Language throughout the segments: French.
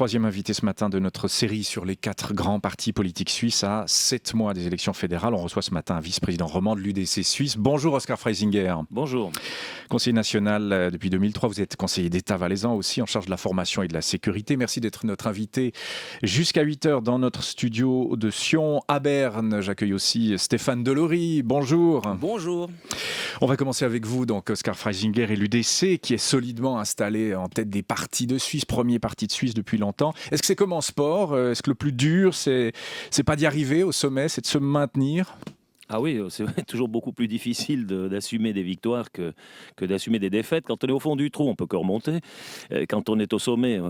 Troisième invité ce matin de notre série sur les 4 grands partis politiques suisses à 7 mois des élections fédérales. On reçoit ce matin un vice-président roman de l'UDC suisse. Bonjour Oskar Freisinger. Bonjour. Conseiller national depuis 2003, vous êtes conseiller d'État valaisan aussi en charge de la formation et de la sécurité. Merci d'être notre invité jusqu'à 8h dans notre studio de Sion à Berne. J'accueille aussi Stéphane Delory. Bonjour. Bonjour. On va commencer avec vous, donc Oskar Freisinger et l'UDC qui est solidement installé en tête des partis de Suisse, premier parti de Suisse depuis longtemps. Est-ce que c'est comme en sport ? Est-ce que le plus dur, c'est pas d'y arriver au sommet, c'est de se maintenir ? Ah oui, c'est toujours beaucoup plus difficile d'assumer des victoires que d'assumer des défaites. Quand on est au fond du trou, on peut que remonter. Quand on est au sommet,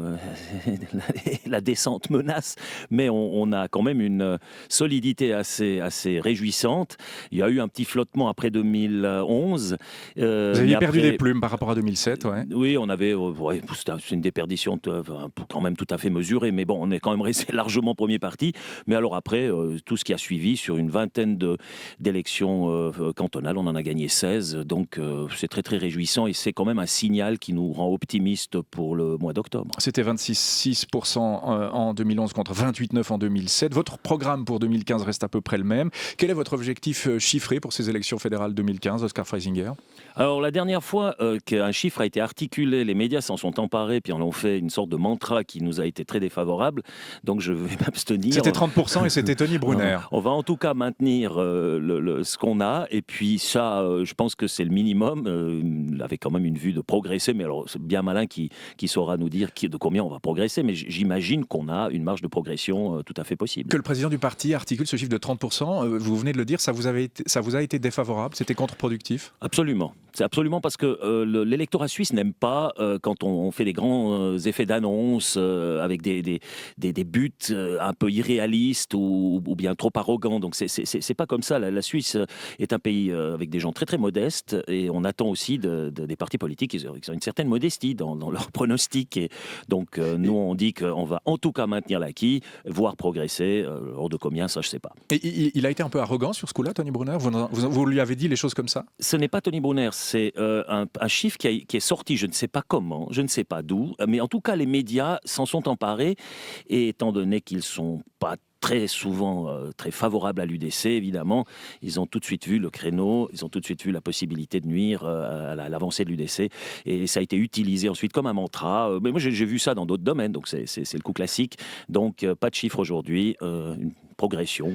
la descente menace. Mais on a quand même une solidité assez réjouissante. Il y a eu un petit flottement après 2011. Vous aviez perdu des plumes par rapport à 2007, ouais. Oui, on avait c'est une déperdition quand même tout à fait mesurée. Mais bon, on est quand même resté largement premier parti. Mais alors après, tout ce qui a suivi sur une vingtaine d'élections cantonales, on en a gagné 16, donc c'est très très réjouissant et c'est quand même un signal qui nous rend optimistes pour le mois d'octobre. C'était 26,6% en 2011 contre 28,9% en 2007. Votre programme pour 2015 reste à peu près le même. Quel est votre objectif chiffré pour ces élections fédérales 2015, Oskar Freisinger ? Alors la dernière fois qu'un chiffre a été articulé, les médias s'en sont emparés puis en ont fait une sorte de mantra qui nous a été très défavorable, donc je vais m'abstenir. C'était 30% et c'était Tony Brunner. On va en tout cas maintenir ce qu'on a, et puis ça, je pense que c'est le minimum, avec quand même une vue de progresser, mais alors c'est bien malin qui saura nous dire de combien on va progresser, mais j'imagine qu'on a une marge de progression tout à fait possible. Que le président du parti articule ce chiffre de 30%, vous venez de le dire, ça vous a été défavorable, c'était contre-productif ? Absolument. C'est absolument parce que l'électorat suisse n'aime pas quand on fait des grands effets d'annonce avec des buts un peu irréalistes ou bien trop arrogants. Donc c'est pas comme ça. La Suisse est un pays avec des gens très très modestes et on attend aussi des partis politiques qui ont une certaine modestie dans leurs pronostics. Et donc nous on dit qu'on va en tout cas maintenir l'acquis, voire progresser. Hors de combien, ça je sais pas. Et il a été un peu arrogant sur ce coup-là, Tony Brunner ? Vous lui avez dit les choses comme ça ? Ce n'est pas Tony Brunner, c'est un chiffre qui est sorti, je ne sais pas comment, je ne sais pas d'où, mais en tout cas les médias s'en sont emparés, et étant donné qu'ils sont pas très souvent très favorables à l'UDC, évidemment, ils ont tout de suite vu le créneau, ils ont tout de suite vu la possibilité de nuire à l'avancée de l'UDC, et ça a été utilisé ensuite comme un mantra. Mais moi j'ai vu ça dans d'autres domaines, donc c'est le coup classique. Donc pas de chiffre aujourd'hui, une progression,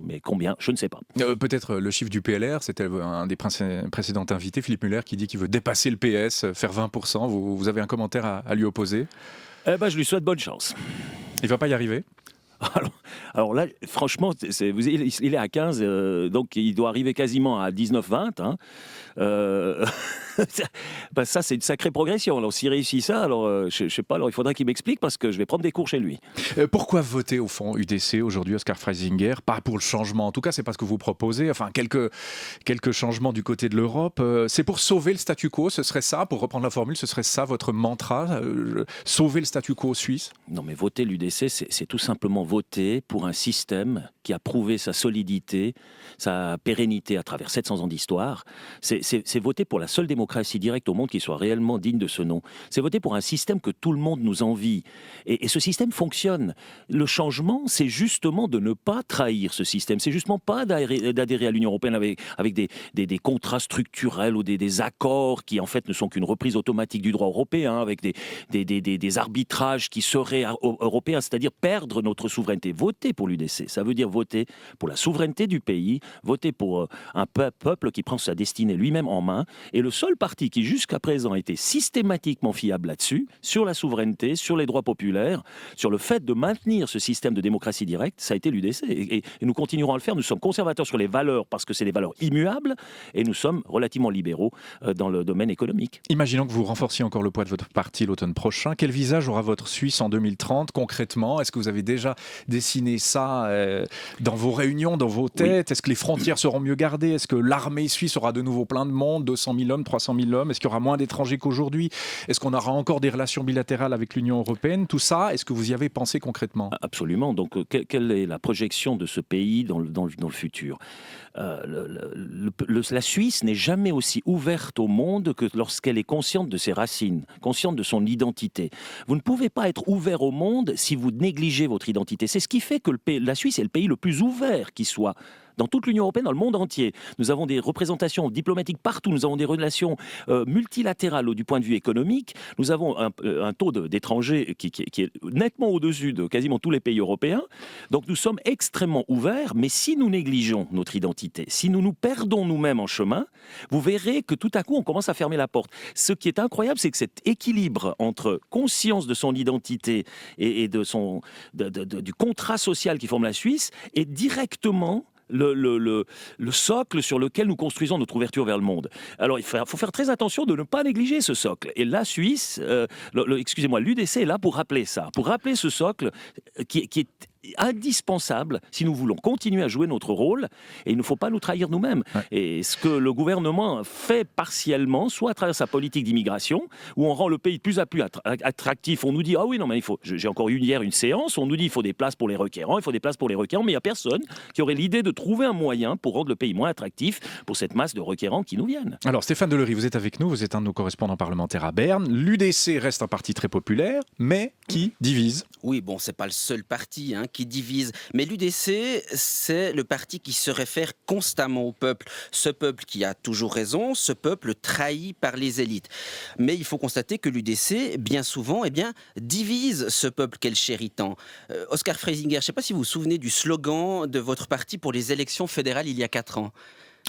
mais combien, je ne sais pas. Peut-être le chiffre du PLR, c'était un des précédents invités, Philippe Muller, qui dit qu'il veut dépasser le PS, faire 20%. Vous avez un commentaire à lui opposer ? Je lui souhaite bonne chance. Il ne va pas y arriver ? Alors là, franchement, il est à 15, donc il doit arriver quasiment à 19-20. Hein. Ça, c'est une sacrée progression. Alors, s'il réussit ça, alors, je ne sais pas, alors il faudra qu'il m'explique parce que je vais prendre des cours chez lui. Pourquoi voter, au fond, UDC aujourd'hui, Oskar Freisinger ? Pas pour le changement, en tout cas, c'est pas ce que vous proposez. Enfin, quelques changements du côté de l'Europe. C'est pour sauver le statu quo, ce serait ça, pour reprendre la formule, ce serait ça votre mantra, sauver le statu quo suisse ? Non, mais voter l'UDC, c'est tout simplement voter pour un système qui a prouvé sa solidité, sa pérennité à travers 700 ans d'histoire. C'est voter pour la seule démocratie directe au monde qui soit réellement digne de ce nom. C'est voter pour un système que tout le monde nous envie. Et ce système fonctionne. Le changement, c'est justement de ne pas trahir ce système. C'est justement pas d'adhérer à l'Union européenne avec des contrats structurels ou des accords qui en fait ne sont qu'une reprise automatique du droit européen, avec des arbitrages qui seraient européens, c'est-à-dire perdre notre souveraineté. Voter pour l'UDC, ça veut dire voter pour la souveraineté du pays, voter pour un peuple qui prend sa destinée lui-même en main. Et le seul parti qui jusqu'à présent était systématiquement fiable là-dessus, sur la souveraineté, sur les droits populaires, sur le fait de maintenir ce système de démocratie directe, ça a été l'UDC. Et nous continuerons à le faire. Nous sommes conservateurs sur les valeurs parce que c'est des valeurs immuables, et nous sommes relativement libéraux dans le domaine économique. Imaginons que vous renforciez encore le poids de votre parti l'automne prochain. Quel visage aura votre Suisse en 2030 concrètement ? Est-ce que vous avez déjà dessiné ça dans vos réunions, dans vos têtes? Est-ce que les frontières seront mieux gardées? Est-ce que l'armée suisse aura de nouveau plein de monde, 200 000 hommes, 300 000 hommes? Est-ce qu'il y aura moins d'étrangers qu'aujourd'hui? Est-ce qu'on aura encore des relations bilatérales avec l'Union européenne? Tout ça, est-ce que vous y avez pensé concrètement? Absolument. Donc, quelle est la projection de ce pays dans le futur? La Suisse n'est jamais aussi ouverte au monde que lorsqu'elle est consciente de ses racines, consciente de son identité. Vous ne pouvez pas être ouvert au monde si vous négligez votre identité. C'est ce qui fait que la Suisse est le pays le plus ouvert qui soit. Dans toute l'Union européenne, dans le monde entier. Nous avons des représentations diplomatiques partout, nous avons des relations multilatérales du point de vue économique, nous avons un taux d'étrangers qui est nettement au-dessus de quasiment tous les pays européens. Donc nous sommes extrêmement ouverts, mais si nous négligeons notre identité, si nous nous perdons nous-mêmes en chemin, vous verrez que tout à coup on commence à fermer la porte. Ce qui est incroyable, c'est que cet équilibre entre conscience de son identité et du contrat social qui forme la Suisse est directement le socle sur lequel nous construisons notre ouverture vers le monde. Alors, il faut faire très attention de ne pas négliger ce socle. Et la Suisse, l'UDC est là pour rappeler ça, pour rappeler ce socle qui est indispensable si nous voulons continuer à jouer notre rôle, et il ne faut pas nous trahir nous-mêmes. Ouais. Et ce que le gouvernement fait partiellement, soit à travers sa politique d'immigration, où on rend le pays de plus en plus attractif, on nous dit, ah oui, non, mais j'ai encore eu hier une séance, on nous dit, il faut des places pour les requérants, mais il n'y a personne qui aurait l'idée de trouver un moyen pour rendre le pays moins attractif pour cette masse de requérants qui nous viennent. Alors, Stéphane Deléry, vous êtes avec nous, vous êtes un de nos correspondants parlementaires à Berne. L'UDC reste un parti très populaire, mais qui divise. Oui, bon, c'est pas le seul parti qui divise. Mais l'UDC, c'est le parti qui se réfère constamment au peuple. Ce peuple qui a toujours raison, ce peuple trahi par les élites. Mais il faut constater que l'UDC, bien souvent, divise ce peuple qu'elle chérit tant. Oscar Freisinger, je ne sais pas si vous vous souvenez du slogan de votre parti pour les élections fédérales il y a 4 ans.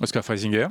Oscar Freisinger.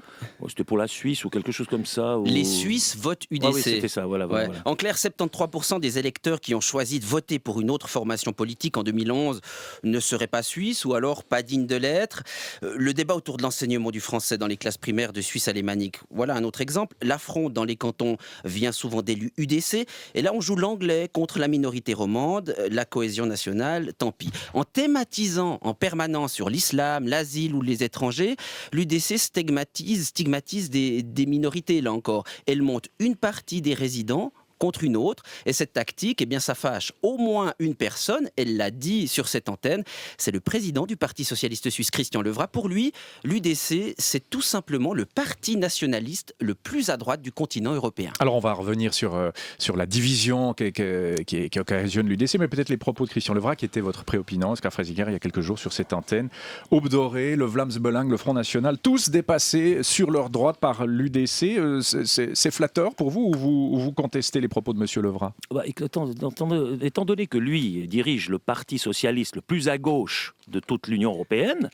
C'était pour la Suisse ou quelque chose comme ça. Ou... Les Suisses votent UDC. Ah oui, c'était ça, voilà. En clair, 73% des électeurs qui ont choisi de voter pour une autre formation politique en 2011 ne seraient pas suisses ou alors pas dignes de l'être. Le débat autour de l'enseignement du français dans les classes primaires de Suisse alémanique, voilà un autre exemple. L'affront dans les cantons vient souvent d'élus UDC. Et là, on joue l'anglais contre la minorité romande, la cohésion nationale, tant pis. En thématisant en permanence sur l'islam, l'asile ou les étrangers, l'UDC stigmatise des minorités, là encore. Elle monte une partie des résidents contre une autre, et cette tactique, ça fâche au moins une personne, elle l'a dit sur cette antenne, c'est le président du Parti socialiste suisse, Christian Levrat. Pour lui, l'UDC, c'est tout simplement le parti nationaliste le plus à droite du continent européen. Alors on va revenir sur la division qui occasionne l'UDC, mais peut-être les propos de Christian Levrat, qui était votre préopinant, Oscar Freisinger, il y a quelques jours sur cette antenne. Aube dorée, le Vlaams Belang, le Front National, tous dépassés sur leur droite par l'UDC. C'est flatteur pour vous, ou vous contestez les propos de M. Levrat? Étant donné que lui dirige le parti socialiste le plus à gauche de toute l'Union européenne,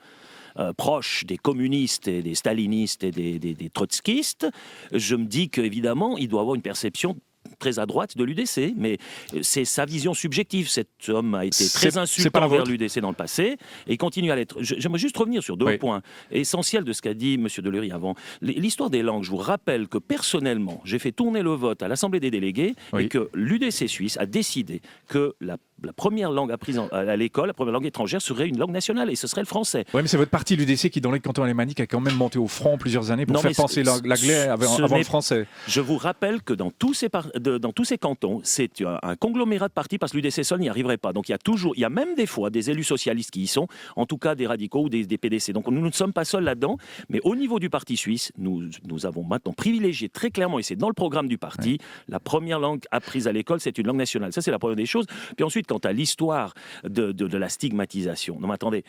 proche des communistes et des stalinistes et des trotskistes, je me dis qu'évidemment, il doit avoir une perception très à droite de l'UDC, mais c'est sa vision subjective. Cet homme a été très insultant envers l'UDC dans le passé et il continue à l'être. J'aimerais juste revenir sur deux points essentiels de ce qu'a dit M. Deléry avant. L'histoire des langues, je vous rappelle que personnellement, j'ai fait tourner le vote à l'Assemblée des délégués et que l'UDC suisse a décidé que la première langue apprise à l'école, la première langue étrangère serait une langue nationale et ce serait le français. Oui, mais c'est votre parti, l'UDC, qui dans les cantons alémaniques a quand même monté au front plusieurs années pour faire penser l'anglais avant le français. Je vous rappelle que dans tous ces cantons, c'est un conglomérat de partis parce que l'UDC seul n'y arriverait pas. Donc il y a même des fois des élus socialistes qui y sont, en tout cas des radicaux ou des PDC. Donc nous ne sommes pas seuls là-dedans, mais au niveau du parti suisse, nous avons maintenant privilégié très clairement, et c'est dans le programme du parti, la première langue apprise à l'école, c'est une langue nationale. Ça, c'est la première des choses. Puis ensuite, quant à l'histoire de la stigmatisation. Non, mais attendez.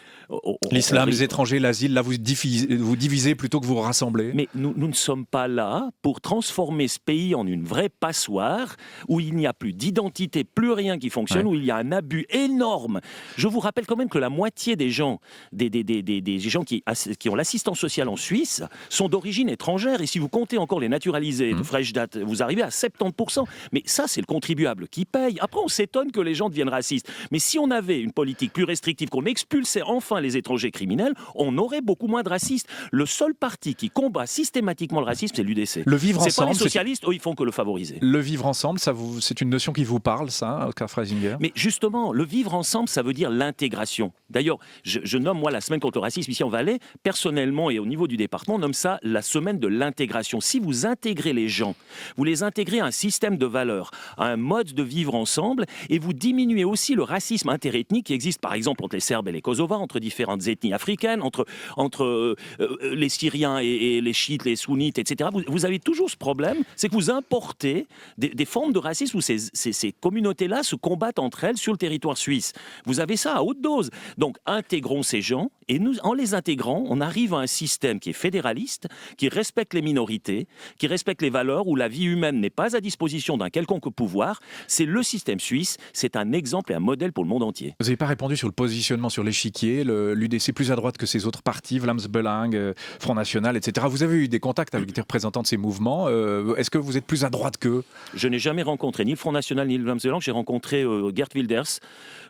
L'islam, les étrangers, l'asile, là, vous divisez plutôt que vous rassemblez. Mais nous ne sommes pas là pour transformer ce pays en une vraie passoire où il n'y a plus d'identité, plus rien qui fonctionne, où il y a un abus énorme. Je vous rappelle quand même que la moitié des gens, des gens qui ont l'assistance sociale en Suisse sont d'origine étrangère. Et si vous comptez encore les naturalisés de fraîche date, vous arrivez à 70%. Mais ça, c'est le contribuable qui paye. Après, on s'étonne que les gens deviennent jeunes racistes. Mais si on avait une politique plus restrictive, qu'on expulsait enfin les étrangers criminels, on aurait beaucoup moins de racistes. Le seul parti qui combat systématiquement le racisme, c'est l'UDC. Le vivre C'est pas ensemble, les socialistes, eux, ils font que le favoriser. le vivre ensemble, c'est une notion qui vous parle, ça, Oscar Freisinger? Mais justement, le vivre ensemble, ça veut dire l'intégration. D'ailleurs, je nomme, moi, la semaine contre le racisme ici en Valais, personnellement et au niveau du département, on nomme ça la semaine de l'intégration. Si vous intégrez les gens, vous les intégrez à un système de valeurs, à un mode de vivre ensemble, et vous diminuez aussi le racisme interethnique qui existe, par exemple, entre les Serbes et les Kosovars, entre différentes ethnies africaines, entre les Syriens et les chiites, les sunnites, etc. Vous avez toujours ce problème, c'est que vous importez des formes de racisme où ces communautés-là se combattent entre elles sur le territoire suisse. Vous avez ça à haute dose. Donc, intégrons ces gens, et nous, en les intégrant, on arrive à un système qui est fédéraliste, qui respecte les minorités, qui respecte les valeurs, où la vie humaine n'est pas à disposition d'un quelconque pouvoir. C'est le système suisse, c'est un exemple et un modèle pour le monde entier. Vous n'avez pas répondu sur le positionnement sur l'échiquier, l'UDC plus à droite que ses autres partis, Vlaams Belang, Front National, etc. Vous avez eu des contacts avec des représentants de ces mouvements. Est-ce que vous êtes plus à droite qu'eux? Je n'ai jamais rencontré ni le Front National ni le Vlaams Belang. J'ai rencontré Geert Wilders,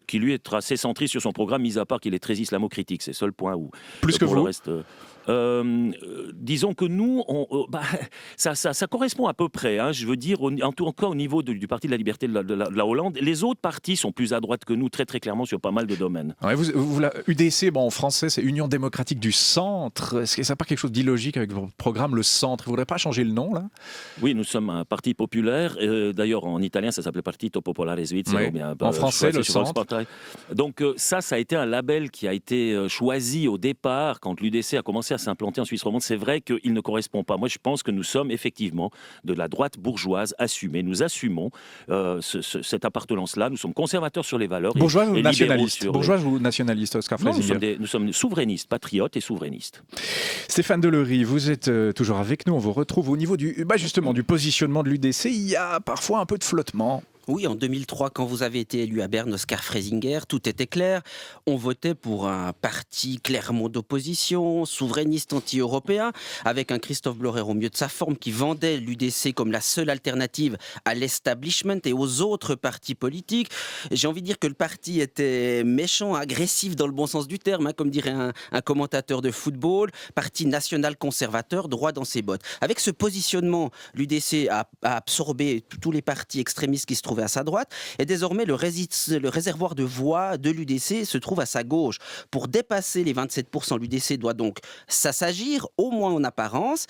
qui lui est assez centriste sur son programme, mis à part qu'il est très islamo-critique. C'est le seul point où... Plus que pour vous le reste, disons que nous, ça correspond à peu près. Hein, je veux dire, en tout cas au niveau du Parti de la Liberté de la Hollande, les autres partis sont plus à droite que nous, très très clairement, sur pas mal de domaines. Ouais, la UDC, en français, c'est Union démocratique du centre. Est-ce que ça n'a pas quelque chose d'illogique avec votre programme, le centre? Vous ne voudrez pas changer le nom, là? Oui, nous sommes un parti populaire. D'ailleurs, en italien, ça s'appelait Partito Popolare Svizzero. Oui. Bien, en français, le centre. Donc ça a été un label qui a été choisi au départ quand l'UDC a commencé à s'implanter en Suisse romande. C'est vrai qu'il ne correspond pas. Moi, je pense que nous sommes effectivement de la droite bourgeoise assumée. Nous assumons cette appartenance-là. Nous sommes conservateurs sur les valeurs. Bourgeois ou et nationaliste? Bourgeois ou nationaliste, Oscar Freisinger? Nous sommes souverainistes, patriotes et souverainistes. Stéphane Delory, vous êtes toujours avec nous. On vous retrouve au niveau justement du positionnement de l'UDC. Il y a parfois un peu de flottement. Oui, en 2003, quand vous avez été élu à Berne, Oscar Freisinger, tout était clair. On votait pour un parti clairement d'opposition, souverainiste anti-européen, avec un Christophe Blorer au mieux de sa forme qui vendait l'UDC comme la seule alternative à l'establishment et aux autres partis politiques. J'ai envie de dire que le parti était méchant, agressif dans le bon sens du terme, comme dirait un commentateur de football, parti national conservateur, droit dans ses bottes. Avec ce positionnement, l'UDC a absorbé tous les partis extrémistes qui se trouvaient à sa droite, et désormais le réservoir de voix de l'UDC se trouve à sa gauche. Pour dépasser les 27%, l'UDC doit donc s'assagir, au moins en apparence.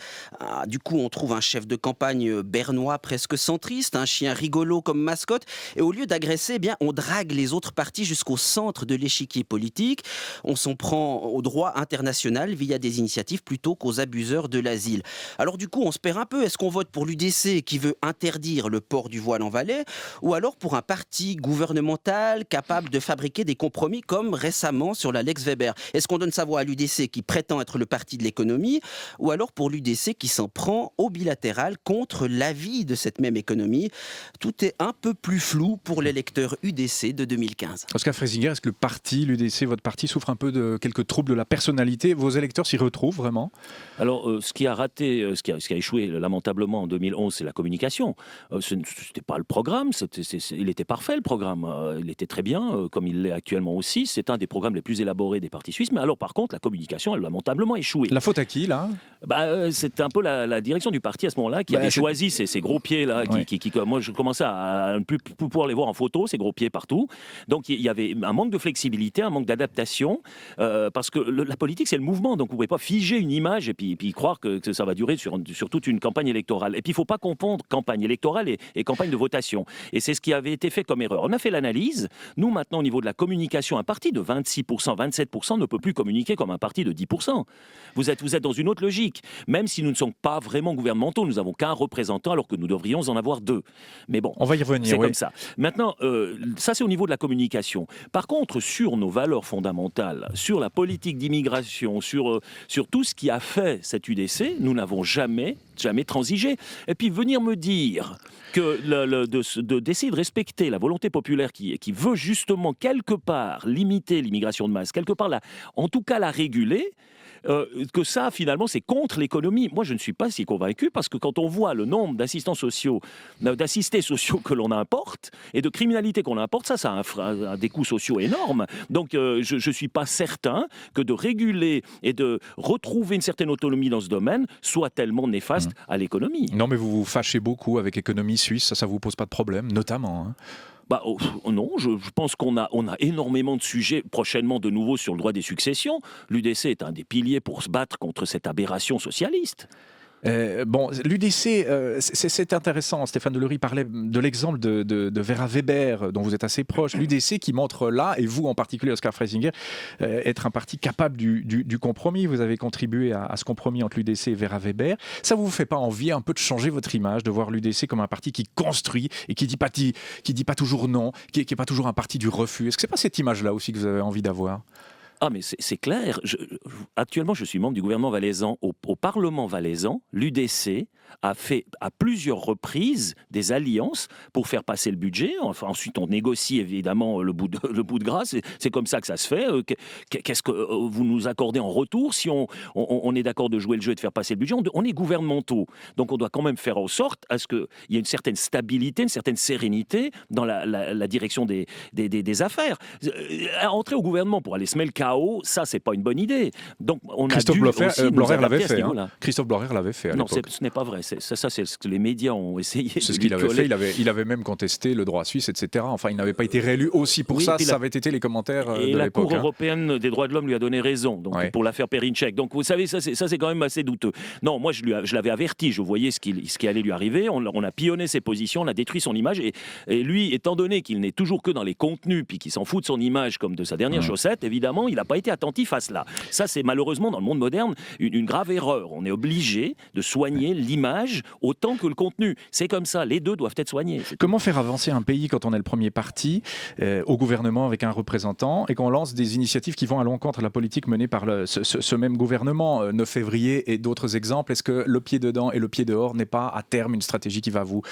Du coup, on trouve un chef de campagne bernois presque centriste, un chien rigolo comme mascotte, et au lieu d'agresser, eh bien, on drague les autres partis jusqu'au centre de l'échiquier politique. On s'en prend au droit international via des initiatives plutôt qu'aux abuseurs de l'asile. Alors du coup, on se perd un peu. Est-ce qu'on vote pour l'UDC qui veut interdire le port du voile en Valais, ou alors pour un parti gouvernemental capable de fabriquer des compromis comme récemment sur la Lex Weber? Est-ce qu'on donne sa voix à l'UDC qui prétend être le parti de l'économie, ou alors pour l'UDC qui s'en prend au bilatéral contre l'avis de cette même économie? Tout est un peu plus flou pour l'électeur UDC de 2015. Oscar Freisinger, est-ce que le parti, l'UDC, votre parti, souffre un peu de quelques troubles de la personnalité? Vos électeurs s'y retrouvent vraiment? Alors, ce qui a raté, ce qui a échoué lamentablement en 2011, c'est la communication. Ce n'était pas le programme, il était parfait le programme, il était très bien, comme il l'est actuellement aussi. C'est un des programmes les plus élaborés des partis suisses, mais alors par contre, la communication, elle a lamentablement échoué. La faute à qui, là? C'est un peu la direction du parti à ce moment-là qui avait choisi ces gros pieds-là, moi je commençais à ne plus pouvoir les voir en photo, ces gros pieds partout. Donc il y avait un manque de flexibilité, un manque d'adaptation, parce que la politique c'est le mouvement, donc vous ne pouvez pas figer une image et puis croire que ça va durer sur toute une campagne électorale. Et puis il ne faut pas confondre campagne électorale et campagne de votation. Et c'est ce qui avait été fait comme erreur. On a fait l'analyse. Nous, maintenant, au niveau de la communication, un parti de 26%, 27% ne peut plus communiquer comme un parti de 10%. Vous êtes dans une autre logique. Même si nous ne sommes pas vraiment gouvernementaux, nous n'avons qu'un représentant alors que nous devrions en avoir deux. Mais bon, on va y revenir. C'est comme ça. Maintenant, ça c'est au niveau de la communication. Par contre, sur nos valeurs fondamentales, sur la politique d'immigration, sur tout ce qui a fait cette UDC, nous n'avons jamais transigé. Et puis venir me dire que d'essayer de respecter la volonté populaire qui veut justement quelque part limiter l'immigration de masse, quelque part en tout cas la réguler, que ça, finalement, c'est contre l'économie. Moi, je ne suis pas si convaincu, parce que quand on voit le nombre d'assistés sociaux que l'on importe et de criminalité qu'on importe, ça a des coûts sociaux énormes. Donc, je ne suis pas certain que de réguler et de retrouver une certaine autonomie dans ce domaine soit tellement néfaste à l'économie. Non, mais vous vous fâchez beaucoup avec l'économie suisse, ça vous pose pas de problème, notamment, hein. Non, je pense qu'on a énormément de sujets prochainement de nouveau sur le droit des successions. L'UDC est un des piliers pour se battre contre cette aberration socialiste. L'UDC, c'est intéressant. Stéphane Delory parlait de l'exemple de Vera Weber, dont vous êtes assez proche. L'UDC qui montre là, et vous en particulier, Oskar Freisinger, être un parti capable du compromis. Vous avez contribué à ce compromis entre l'UDC et Vera Weber. Ça vous fait pas envie un peu de changer votre image, de voir l'UDC comme un parti qui construit et qui dit pas toujours non, qui est pas toujours un parti du refus? Est-ce que c'est pas cette image-là aussi que vous avez envie d'avoir? Ah, mais c'est clair. Actuellement, je suis membre du gouvernement valaisan. Au Parlement valaisan, l'UDC a fait à plusieurs reprises des alliances pour faire passer le budget. Enfin, ensuite, on négocie évidemment le bout de grâce. C'est comme ça que ça se fait. Qu'est-ce que vous nous accordez en retour si on est d'accord de jouer le jeu et de faire passer le budget? On est gouvernementaux. Donc, on doit quand même faire en sorte à ce qu'il y ait une certaine stabilité, une certaine sérénité dans la direction des affaires. Entrer au gouvernement pour aller semer le chaos, ça, c'est pas une bonne idée. Donc, Christophe Blorer l'avait fait. Christophe Blorer l'avait fait à l'époque. Non, ce n'est pas vrai. C'est ce que les médias ont essayé. C'est ce qu'il avait fait. Il avait même contesté le droit suisse, etc. Enfin, il n'avait pas été réélu aussi pour ça. Ça avait été les commentaires de l'époque. Et la Cour européenne des droits de l'homme lui a donné raison. Donc, pour l'affaire Perinček. Donc, vous savez, ça, c'est quand même assez douteux. Non, moi, je l'avais averti. Je voyais ce qui allait lui arriver. On a pillonné ses positions, on a détruit son image. Et lui, étant donné qu'il n'est toujours que dans les contenus, puis qu'il s'en fout de son image comme de sa dernière chaussette, évidemment, il n'a pas été attentif à cela. Ça, c'est malheureusement, dans le monde moderne, une grave erreur. On est obligé de soigner l'image autant que le contenu. C'est comme ça, les deux doivent être soignés. Comment faire avancer un pays quand on est le premier parti au gouvernement avec un représentant et qu'on lance des initiatives qui vont à l'encontre de la politique menée par ce même gouvernement? 9 février et d'autres exemples. Est-ce que le pied dedans et le pied dehors n'est pas à terme une stratégie qui va vous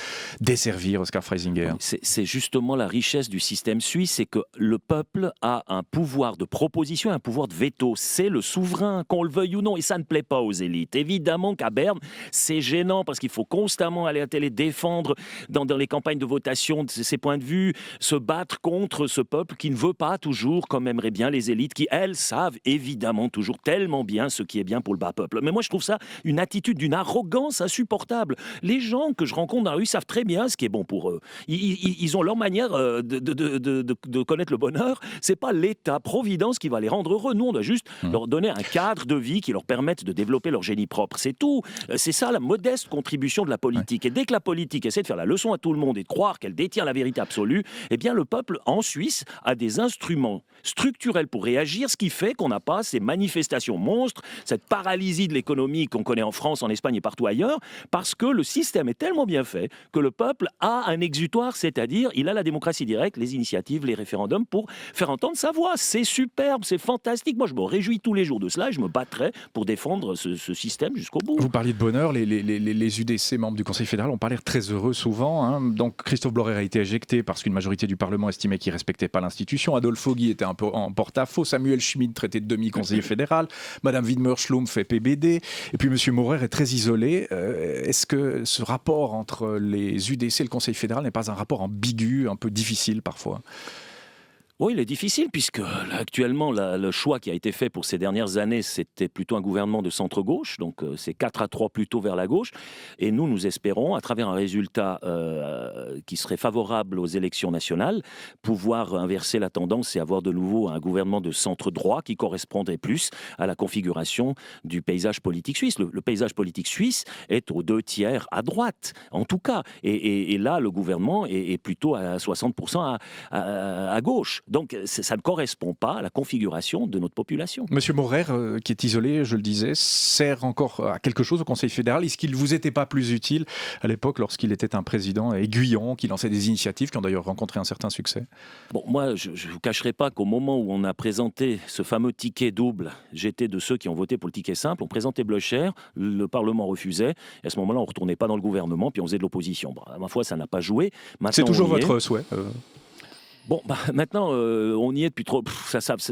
desservir, Oskar Freisinger? C'est justement la richesse du système suisse, c'est que le peuple a un pouvoir de proposition, un pouvoir de veto. C'est le souverain, qu'on le veuille ou non, et ça ne plaît pas aux élites. Évidemment qu'à Berne, c'est gênant parce qu'il faut constamment aller à la télé défendre dans les campagnes de votation ses points de vue, se battre contre ce peuple qui ne veut pas toujours comme aimeraient bien les élites, qui elles savent évidemment toujours tellement bien ce qui est bien pour le bas peuple. Mais moi je trouve ça une attitude d'une arrogance insupportable. Les gens que je rencontre dans la rue savent très bien ce qui est bon pour eux. Ils ont leur manière de connaître le bonheur. C'est pas l'État, Providence qui va les rendre heureux. Nous on doit juste leur donner un cadre de vie qui leur permette de développer leur génie propre. C'est tout. C'est ça la modeste contribution de la politique. Et dès que la politique essaie de faire la leçon à tout le monde et de croire qu'elle détient la vérité absolue, eh bien le peuple en Suisse a des instruments structurels pour réagir, ce qui fait qu'on n'a pas ces manifestations monstres, cette paralysie de l'économie qu'on connaît en France, en Espagne et partout ailleurs, parce que le système est tellement bien fait que le peuple a un exutoire, c'est-à-dire il a la démocratie directe, les initiatives, les référendums pour faire entendre sa voix. C'est superbe, c'est fantastique. Moi je me réjouis tous les jours de cela et je me battrai pour défendre ce système jusqu'au bout. Vous parliez de bonheur, les UDC membres du Conseil fédéral ont pas l'air très heureux souvent, hein. Donc Christophe Blorer a été éjecté parce qu'une majorité du Parlement estimait qu'il ne respectait pas l'institution. Adolphe Fogui était un peu en porte-à-faux. Samuel Schmid traité de demi-conseiller fédéral. Madame Widmer-Schlumpf fait PBD. Et puis Monsieur Maurer est très isolé. Est-ce que ce rapport entre les UDC et le Conseil fédéral n'est pas un rapport ambigu, un peu difficile parfois? Oui, il est difficile puisque actuellement le choix qui a été fait pour ces dernières années, c'était plutôt un gouvernement de centre-gauche, donc c'est 4-3 plutôt vers la gauche. Et nous espérons, à travers un résultat qui serait favorable aux élections nationales, pouvoir inverser la tendance et avoir de nouveau un gouvernement de centre-droit qui correspondrait plus à la configuration du paysage politique suisse. Le paysage politique suisse est aux 2/3 à droite, en tout cas. Et là, le gouvernement est plutôt à 60% à gauche. Donc ça ne correspond pas à la configuration de notre population. Monsieur Maurer, qui est isolé, je le disais, sert encore à quelque chose au Conseil fédéral. Est-ce qu'il ne vous était pas plus utile à l'époque lorsqu'il était un président aiguillon, qui lançait des initiatives qui ont d'ailleurs rencontré un certain succès? Bon, moi, je ne vous cacherai pas qu'au moment où on a présenté ce fameux ticket double, j'étais de ceux qui ont voté pour le ticket simple. On présentait Blocher, le Parlement refusait. Et à ce moment-là, on ne retournait pas dans le gouvernement, puis on faisait de l'opposition. Bon, à ma foi, ça n'a pas joué. Maintenant, c'est toujours votre souhait Bon, maintenant, on y est depuis trop.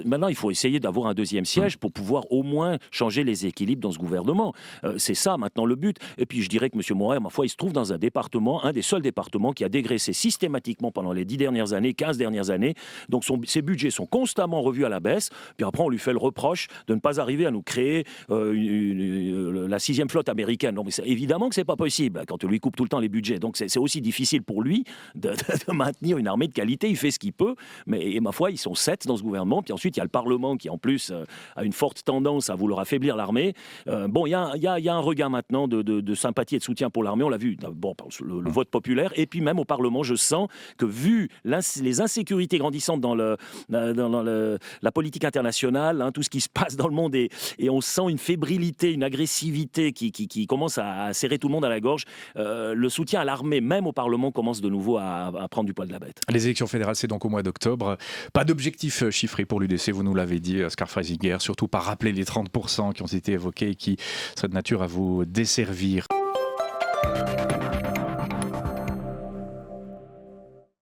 Maintenant, il faut essayer d'avoir un deuxième siège pour pouvoir au moins changer les équilibres dans ce gouvernement. C'est ça maintenant le but. Et puis je dirais que M. Moret, ma foi, il se trouve dans un département, un des seuls départements qui a dégraissé systématiquement pendant les 10 dernières années, 15 dernières années. Donc ses budgets sont constamment revus à la baisse. Puis après, on lui fait le reproche de ne pas arriver à nous créer la 6e flotte américaine. Non, mais évidemment que c'est pas possible quand on lui coupe tout le temps les budgets. Donc c'est aussi difficile pour lui de maintenir une armée de qualité. Il fait ce qu'il peut, mais ma foi, ils sont 7 dans ce gouvernement. Puis ensuite, il y a le Parlement qui, en plus, a une forte tendance à vouloir affaiblir l'armée. Bon, il y a un regain maintenant de sympathie et de soutien pour l'armée. On l'a vu, bon, le vote populaire. Et puis même au Parlement, je sens que vu les insécurités grandissantes dans la politique internationale, hein, tout ce qui se passe dans le monde, et on sent une fébrilité, une agressivité qui commence à serrer tout le monde à la gorge. Le soutien à l'armée, même au Parlement, commence de nouveau à prendre du poil de la bête. Les élections fédérales, c'est donc au mois d'octobre. Pas d'objectif chiffré pour l'UDC, vous nous l'avez dit, Oscar Freisinger, surtout pas rappeler les 30% qui ont été évoqués et qui seraient de nature à vous desservir.